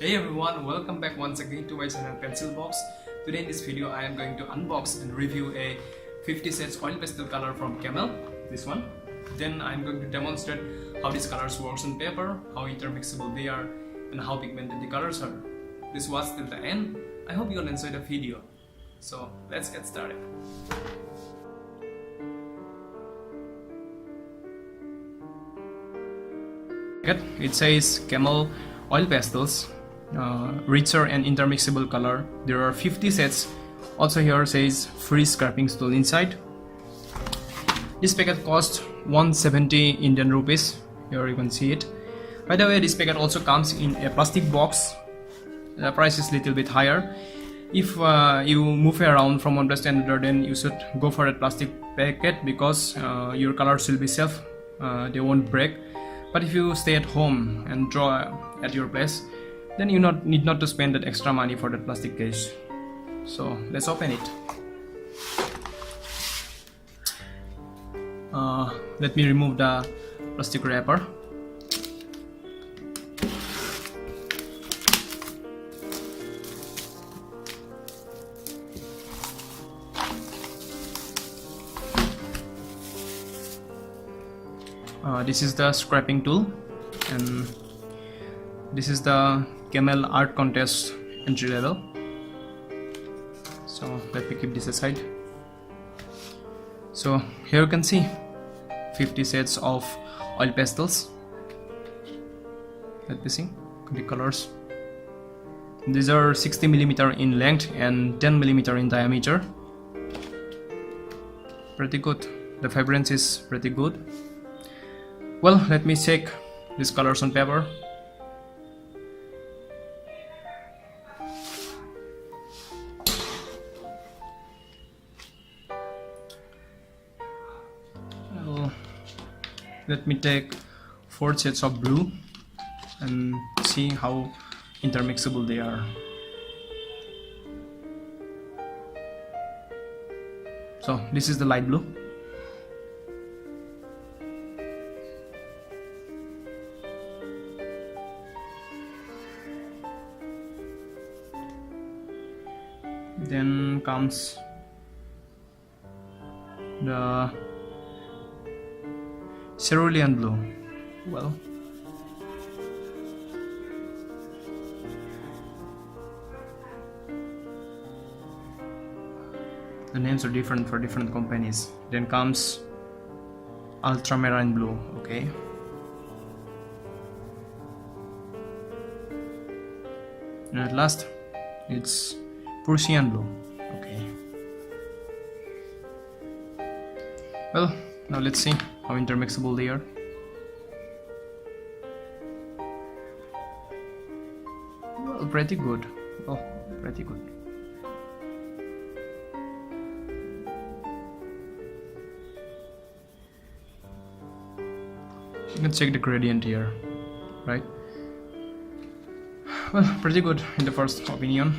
Hey everyone, welcome back once again to my channel Pencil Box. Today in this video I am going to unbox and review a 50 sets oil pastel color from Camel, this one. Then I am going to demonstrate how these colors works on paper, how intermixable they are, and how pigmented the colors are. Please watch till the end. I hope you'll enjoy the video. So let's get started. It says Camel oil pastels, richer and intermixable color. There are 50 sets. Also here says free scraping tool inside. This packet costs 170 Indian rupees. Here you can see it. By the way, this packet also comes in a plastic box. The price is little bit higher. If you move around from one place to another, then you should go for a plastic packet because your colors will be safe. They won't break. But if you stay at home and draw at your place, then you need not to spend that extra money for that plastic case. So let's open it. Let me remove the plastic wrapper. This is the scraping tool, and this is the Camel art contest entry level. So let me keep this aside. So here you can see 50 sets of oil pastels. Let me see the colors. These are 60mm in length and 10mm in diameter. Pretty good. The vibrance is pretty good. Well, let me check these colors on paper. Well, let me take 4 shades of blue and see how intermixable they are. So this is the light blue. Then comes the cerulean blue. Well, the names are different for different companies. Then comes ultramarine blue. Okay. And at last, it's Prussian blue. Okay. Well, now let's see how intermixable they are. Well, pretty good. Oh, pretty good. You can check the gradient here, right? Well, pretty good in the first opinion.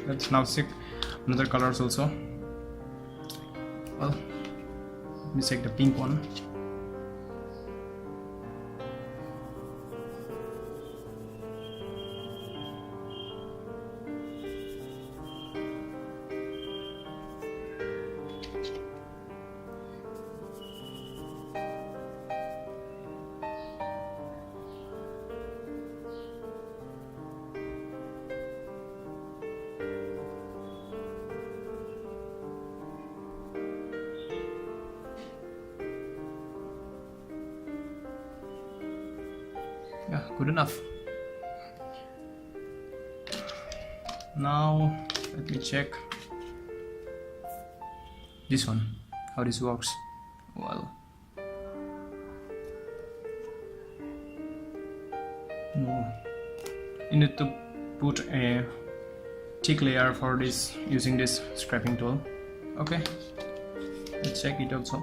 Let's now check another colors also. Well, let me check the pink one. Yeah, good enough. Now let me check this one, how this works. Well, no, you need to put a thick layer for this using this scraping tool. Okay, let's check it also.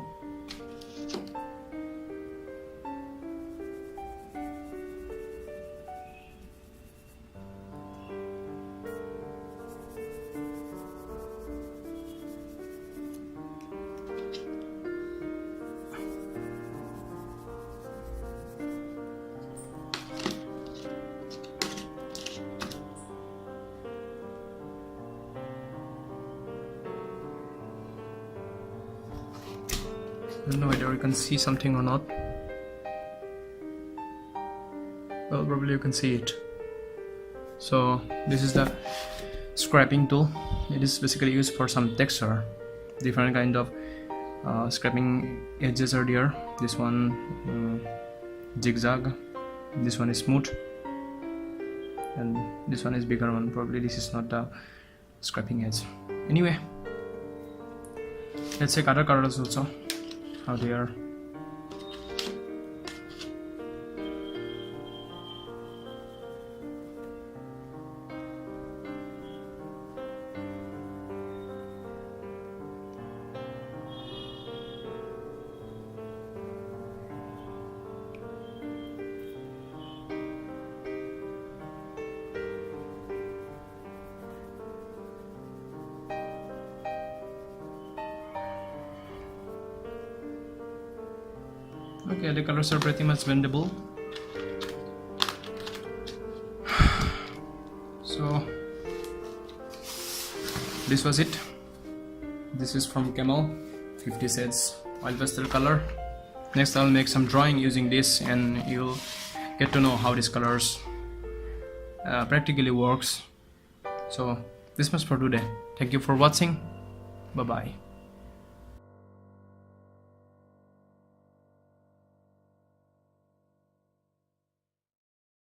I don't know whether you can see something or not. Well, probably you can see it. So this is the scraping tool. It is basically used for some texture. Different kind of scraping edges are there. This one zigzag, this one is smooth, and this one is bigger one. Probably this is not the scraping edge. Anyway, let's check other colors also, how they are. Okay, the colors are pretty much bendable. So this was it. This is from Camel, 50 shades oil pastel color. Next I'll make some drawing using this, and you'll get to know how these colors practically works. So this much for today. Thank you for watching. Bye bye.